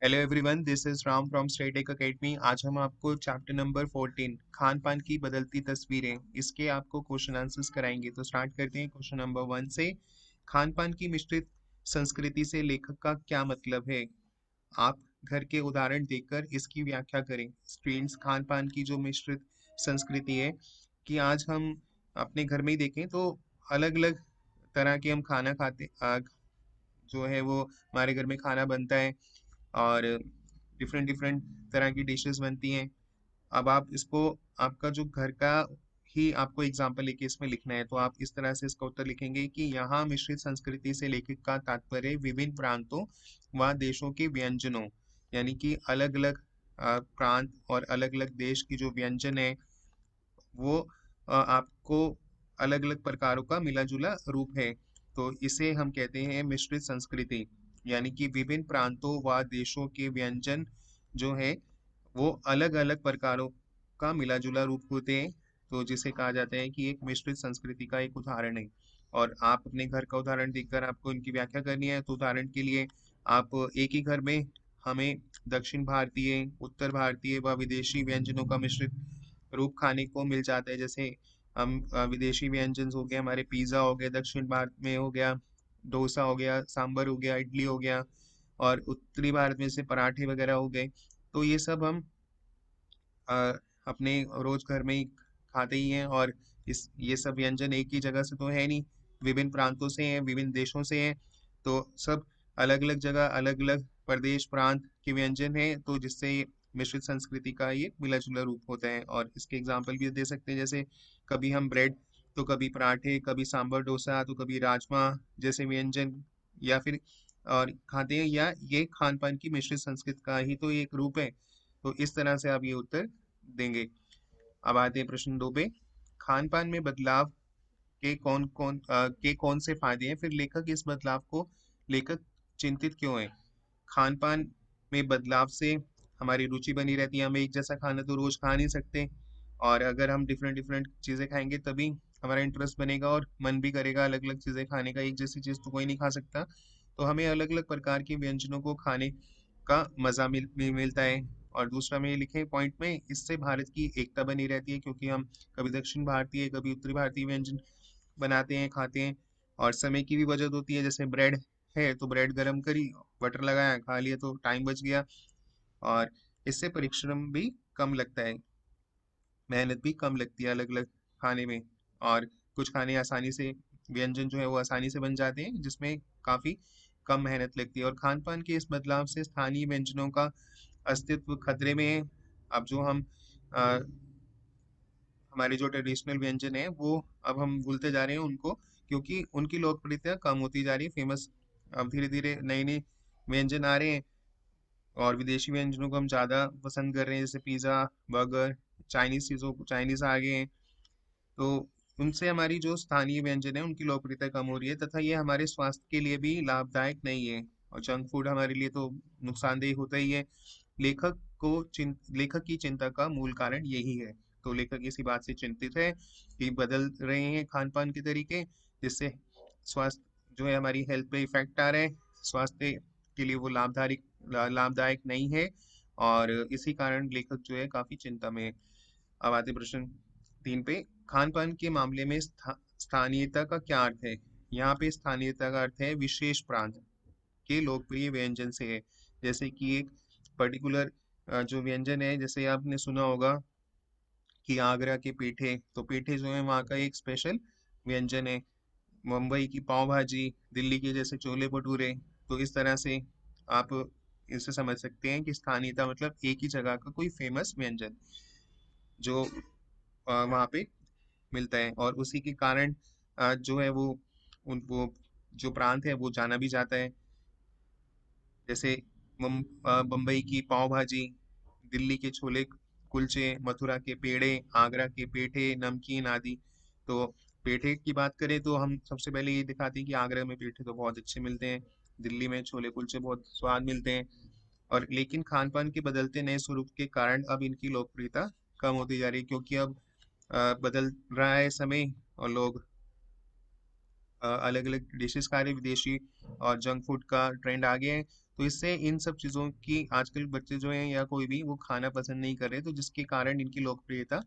Hello everyone, this is Ram from Statech academy. आज हम आपको चैप्टर नंबर 14 खान पान की बदलती तस्वीरें इसके आपको क्वेश्चन आंसर्स कराएंगे। तो स्टार्ट करते हैं क्वेश्चन नंबर 1 से। खान पान की मिश्रित संस्कृति से लेखक का क्या मतलब है? आप घर के उदाहरण देकर इसकी व्याख्या करें। स्टूडेंट्स, खान पान की जो मिश्रित संस्कृति है कि आज हम अपने घर में ही देखें तो अलग अलग तरह के हम खाना खाते जो है वो हमारे घर में खाना बनता है और डिफरेंट डिफरेंट तरह की डिशेस बनती हैं। अब आप इसको आपका जो घर का ही आपको एग्जाम्पल लेके इसमें लिखना है, तो आप इस तरह से इसका उत्तर लिखेंगे कि यहाँ मिश्रित संस्कृति से लेखक का तात्पर्य विभिन्न प्रांतों व देशों के व्यंजनों, यानी कि अलग अलग प्रांत और अलग अलग देश की जो व्यंजन है वो आपको अलग अलग प्रकारों का मिला जुला रूप है। तो इसे हम कहते हैं मिश्रित संस्कृति, यानी कि विभिन्न प्रांतों व देशों के व्यंजन जो है वो अलग अलग प्रकारों का मिला जुला रूप होते हैं। तो जिसे कहा जाता है कि एक मिश्रित संस्कृति का एक उदाहरण है। और आप अपने घर का उदाहरण देखकर आपको इनकी व्याख्या करनी है। तो उदाहरण के लिए आप एक ही घर में हमें दक्षिण भारतीय, उत्तर भारतीय व विदेशी व्यंजनों का मिश्रित रूप खाने को मिल जाता है। जैसे हम विदेशी व्यंजन हो गए, हमारे पिज्ज़ा हो गया, दक्षिण भारत में हो गया डोसा हो गया, सांभर हो गया, इडली हो गया, और उत्तरी भारत में से पराठे वगैरह हो गए। तो ये सब हम अ, अपने रोज घर में ही खाते ही हैं। और इस ये सब व्यंजन एक ही जगह से तो है नहीं, विभिन्न प्रांतों से हैं, विभिन्न देशों से हैं। तो सब अलग अलग जगह, अलग अलग प्रदेश प्रांत के व्यंजन हैं, तो जिससे ये मिश्रित संस्कृति का ये मिला जुला रूप होता है। और इसके एग्जाम्पल भी दे सकते हैं, जैसे कभी हम ब्रेड, तो कभी पराठे, कभी सांभर डोसा, तो कभी राजमा जैसे व्यंजन या फिर और खाते हैं, या ये खान पान की मिश्रित संस्कृति का ही तो एक रूप है। तो इस तरह से आप ये उत्तर देंगे। अब आते हैं प्रश्न 2 पे। खान पान में बदलाव के कौन से फायदे हैं, फिर लेखक इस बदलाव को लेखक चिंतित क्यों है? खान पान में बदलाव से हमारी रुचि बनी रहती है। हम एक जैसा खाना तो रोज खा नहीं सकते, और अगर हम डिफरेंट डिफरेंट चीजें खाएंगे तभी हमारा इंटरेस्ट बनेगा और मन भी करेगा अलग अलग चीजें खाने का। एक जैसी चीज तो कोई नहीं खा सकता। तो हमें अलग अलग प्रकार के व्यंजनों को खाने का मजा मिलता है। और दूसरा में ये लिखे पॉइंट में, इससे भारत की एकता बनी रहती है, क्योंकि हम कभी दक्षिण भारतीय, कभी उत्तरी भारतीय व्यंजन बनाते हैं, खाते हैं। और समय की भी बचत होती है, जैसे ब्रेड है तो ब्रेड गरम करी, बटर लगाया, खा लिया, तो टाइम बच गया। और इससे परिश्रम भी कम लगता है, मेहनत भी कम लगती है अलग अलग खाने में। और कुछ खाने आसानी से, व्यंजन जो है वो आसानी से बन जाते हैं, जिसमें काफी कम मेहनत लगती है। और खान पान के इस बदलाव से स्थानीय व्यंजनों का अस्तित्व खतरे में है। अब जो हम अ, हमारे जो ट्रेडिशनल व्यंजन है वो अब हम भूलते जा रहे हैं उनको, क्योंकि उनकी लोकप्रियता कम होती जा रही है। फेमस अब धीरे धीरे नए नए व्यंजन आ रहे हैं, और विदेशी व्यंजनों को हम ज़्यादा पसंद कर रहे हैं, जैसे पिज़्ज़ा, बर्गर, चाइनीज़ चीज़ों चाइनीज़ आ गए हैं। तो उनसे हमारी जो स्थानीय व्यंजन है उनकी लोकप्रियता कम हो रही है, तथा ये हमारे स्वास्थ्य के लिए भी लाभदायक नहीं है। और जंक फूड हमारे लिए तो नुकसानदेह होता ही है। लेखक की चिंता का मूल कारण यही है। तो लेखक इसी बात से चिंतित है कि बदल रहे हैं खान पान के तरीके, जिससे स्वास्थ्य जो है, हमारी हेल्थ पे इफेक्ट आ रहा है। स्वास्थ्य के लिए वो लाभदायक नहीं है, और इसी कारण लेखक जो है काफी चिंता में है। अब आते हैं प्रश्न 3 पे। खान पान के मामले में स्थानीयता का क्या अर्थ है? यहाँ पे स्थानीयता का अर्थ है विशेष प्रांत के लोकप्रिय व्यंजन से है। जैसे कि एक पर्टिकुलर जो व्यंजन है, जैसे आपने सुना होगा कि आगरा के पेठे, तो पेठे जो है वहाँ का एक स्पेशल व्यंजन है। मुंबई की पाव भाजी, दिल्ली के जैसे छोले भटूरे। तो इस तरह से आप इसे समझ सकते हैं कि स्थानीयता मतलब एक ही जगह का कोई फेमस व्यंजन जो वहाँ पे मिलता है, और उसी के कारण जो है वो जो प्रांत है वो जाना भी जाता है। जैसे बम्बई की पाव भाजी, दिल्ली के छोले कुलचे, मथुरा के पेड़े, आगरा के पेठे, नमकीन आदि। तो पेठे की बात करें तो हम सबसे पहले ये दिखाते हैं कि आगरा में पेठे तो बहुत अच्छे मिलते हैं, दिल्ली में छोले कुलचे बहुत स्वाद मिलते हैं। और लेकिन खान पान के बदलते नए स्वरूप के कारण अब इनकी लोकप्रियता कम होती जा रही है, क्योंकि अब बदल रहा है समय, और लोग अलग अलग डिशेस खा रहे हैं, विदेशी और जंक फूड का ट्रेंड आ गया है। तो इससे इन सब चीज़ों की आजकल बच्चे जो हैं या कोई भी वो खाना पसंद नहीं कर रहे, तो जिसके कारण इनकी लोकप्रियता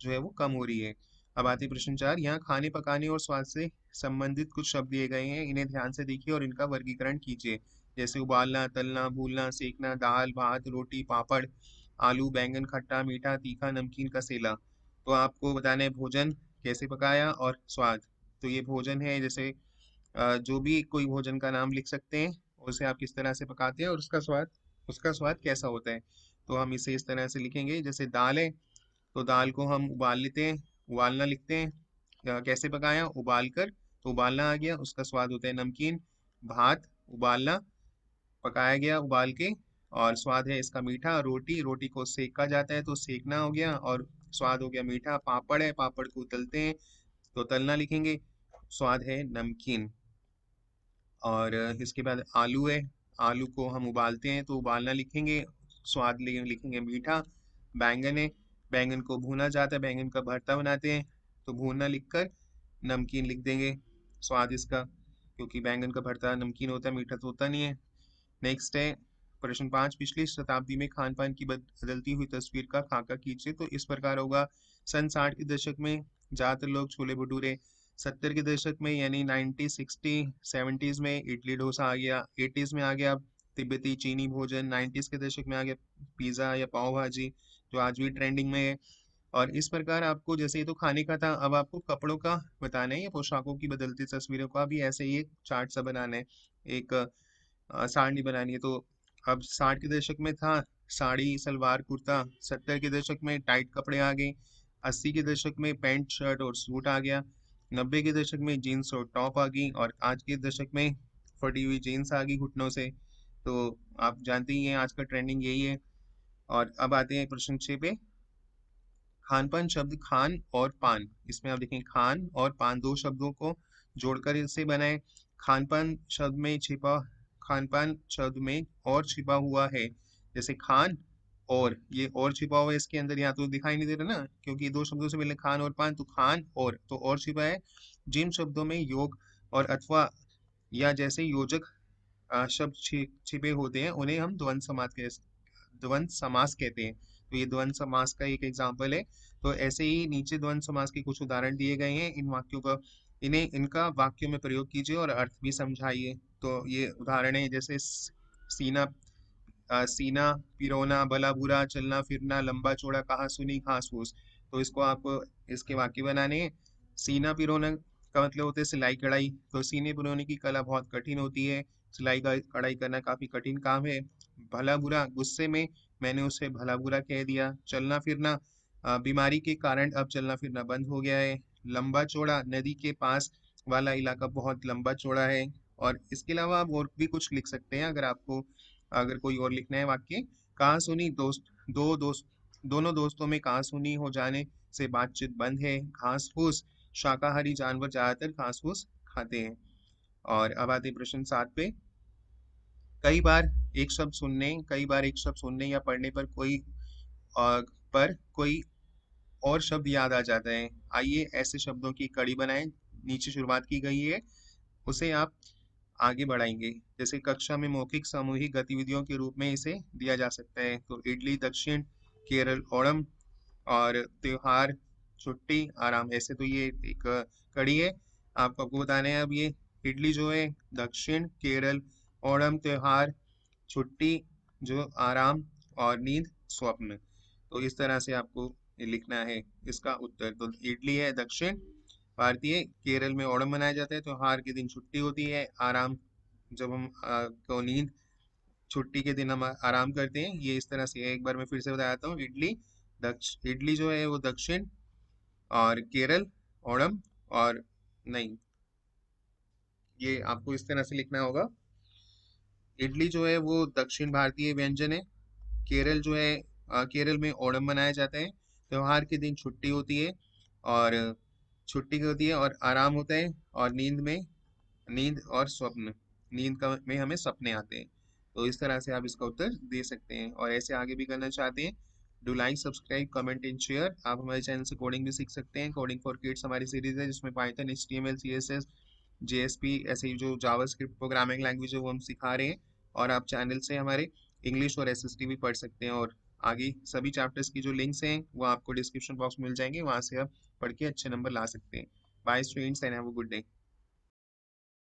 जो है वो कम हो रही है। अब आते हैं प्रश्न 4। यहाँ खाने पकाने और स्वाद से संबंधित कुछ शब्द दिए गए हैं, इन्हें ध्यान से देखिए और इनका वर्गीकरण कीजिए। जैसे उबालना, तलना, भूलना, सेकना, दाल, भात, रोटी, पापड़, आलू, बैंगन, खट्टा, मीठा, तीखा, नमकीन, कसेला। तो आपको बताना है भोजन कैसे पकाया और स्वाद। तो ये भोजन है, जैसे जो भी कोई भोजन का नाम लिख सकते हैं, उसे आप किस तरह से पकाते हैं और उसका स्वाद कैसा होता है। तो हम इसे इस तरह से लिखेंगे, जैसे दाल है तो दाल को हम उबाल लेते हैं, उबालना लिखते हैं। कैसे पकाया, उबाल कर, तो उबालना आ गया, उसका स्वाद होता है नमकीन। भात उबालना, पकाया गया उबाल के, और स्वाद है इसका मीठा। रोटी, रोटी को सेका जाता है तो सेकना हो गया और स्वाद हो गया मीठा। पापड़ है, पापड़ को तलते हैं तो तलना लिखेंगे, स्वाद है नमकीन। और इसके बाद आलू है, आलू को हम उबालते हैं तो उबालना लिखेंगे, स्वाद लिखेंगे मीठा। बैंगन है, बैंगन को भूना जाता है, बैंगन का भरता बनाते हैं तो भूनना लिखकर नमकीन लिख देंगे, स्वाद इसका, क्योंकि बैंगन का भरता नमकीन होता है, मीठा तो होता नहीं है। नेक्स्ट है प्रश्न 5। पिछली शताब्दी में खान पान की बदलती हुई तस्वीर का खाका खींचे, तो इस प्रकार होगा। सन 60 के दशक में ज्यादातर लोग छोले भटूरे, 70 के दशक में यानी 90 60 70s में इडली डोसा आ गया, 80s में आ गया तिब्बती चीनी भोजन, 90s के दशक में आ गया पिज्ज़ा या पाव भाजी, जो आज भी ट्रेंडिंग में है। और इस प्रकार आपको, जैसे ये तो खाने का था, अब आपको कपड़ों का बताना है या पोशाकों की बदलती तस्वीरों का भी ऐसे ही एक चार्ट सा बनाना है, एक सारणी बनानी है। तो अब 60 के दशक में था साड़ी सलवार कुर्ता, 70 के दशक में टाइट कपड़े आ गए, 80 के दशक में पैंट शर्ट और सूट आ गया, 90 के दशक में जीन्स और टॉप आ गई, और आज के दशक में फटी हुई जीन्स आ गई घुटनों से। तो आप जानते ही हैं आज का ट्रेंडिंग यही है। और अब आते हैं प्रश्न 6 पे। खान पान शब्द खान और पान, इसमें आप देखें खान और पान दो शब्दों को जोड़कर इसे बनाए। खान पान शब्द में छिपा खान पान शब्द में और छिपा हुआ है, जैसे खान और, ये और छिपा हुआ है इसके अंदर, यहाँ तो दिखाई नहीं दे रहा ना, क्योंकि दो शब्दों से मिले खान और पान, तो खान और, तो और छिपा है। जिन शब्दों में योग और अथवा या जैसे योजक शब्द छिपे होते हैं, उन्हें हम द्वंद्व समास कहते हैं। तो ये द्वंद्व समास का एक एग्जाम्पल है। तो ऐसे ही नीचे द्वंद्व समास के कुछ उदाहरण दिए गए हैं, इन वाक्यों का इनका वाक्यों में प्रयोग कीजिए और अर्थ भी समझाइए। तो ये उदाहरण है, जैसे सीना सीना पिरोना, भला बुरा, चलना फिरना, लंबा चौड़ा, कहा सुनी, घास फूस। तो इसको आप इसके वाक्य बनाने हैं। सीना पिरोना का मतलब होता है सिलाई कढ़ाई, तो सीने पिरोने की कला बहुत कठिन होती है, सिलाई का कढ़ाई करना काफी कठिन काम है। भला बुरा, गुस्से में मैंने उसे भला बुरा कह दिया। चलना फिरना, बीमारी के कारण अब चलना फिरना बंद हो गया है। लंबा चौड़ा, नदी के पास वाला इलाका बहुत लंबा चौड़ा है। और इसके अलावा आप और भी कुछ लिख सकते हैं, अगर कोई और लिखना है वाक्य। कहा सुनी, दोनों दोस्तों में कहा सुनी हो जाने से बातचीत बंद है। घास फूस, शाकाहारी जानवर ज्यादातर घास फूस खाते हैं। और अब आते हैं प्रश्न 7 पे। कई बार एक शब्द सुनने या पढ़ने पर कोई और शब्द याद आ जाता है। आइए ऐसे शब्दों की कड़ी बनाएं। नीचे शुरुआत की गई है, उसे आप आगे बढ़ाएंगे। जैसे कक्षा में मौखिक सामूहिक गतिविधियों के रूप में इसे दिया जा सकता है। तो इडली दक्षिण, केरल ओणम, और त्योहार छुट्टी आराम। ऐसे तो ये एक कड़ी है। आपको बताना है अब ये इडली जो है दक्षिण, केरल ओणम त्योहार, छुट्टी जो आराम, और नींद स्वप्न। तो इस तरह से आपको ये लिखना है इसका उत्तर। तो इडली है दक्षिण भारतीय, केरल में ओणम मनाया जाता है, त्योहार के दिन छुट्टी होती है, आराम जब हम को नींद, छुट्टी के दिन हम आराम करते हैं। ये इस तरह से है। एक बार मैं फिर से बताता हूँ। इडली जो है वो दक्षिण, और केरल ओणम, और नहीं, ये आपको इस तरह से लिखना होगा। इडली जो है वो दक्षिण भारतीय व्यंजन है। केरल जो है केरल में ओणम मनाया जाता है, त्योहार के दिन छुट्टी होती है, और और आराम होता है, और नींद और स्वप्न, नींद का में हमें सपने आते हैं। तो इस तरह से आप इसका उत्तर दे सकते हैं। और ऐसे आगे भी करना चाहते हैं, do like subscribe comment and share. आप हमारे चैनल से कोडिंग भी सीख सकते हैं। कोडिंग फॉर किड्स हमारी सीरीज है, जिसमें पाइथन, HTML, CSS, JSP, ऐसे ही जो जावास्क्रिप्ट प्रोग्रामिंग लैंग्वेज है वो हम सिखा रहे हैं। और आप चैनल से हमारे इंग्लिश और एसएसटी भी पढ़ सकते हैं, और आगे सभी चैप्टर्स की जो लिंक्स हैं वो आपको डिस्क्रिप्शन बॉक्स में मिल जाएंगे, वहां से आप पढ़ के अच्छे नंबर ला सकते हैं। Bye students and have a good day.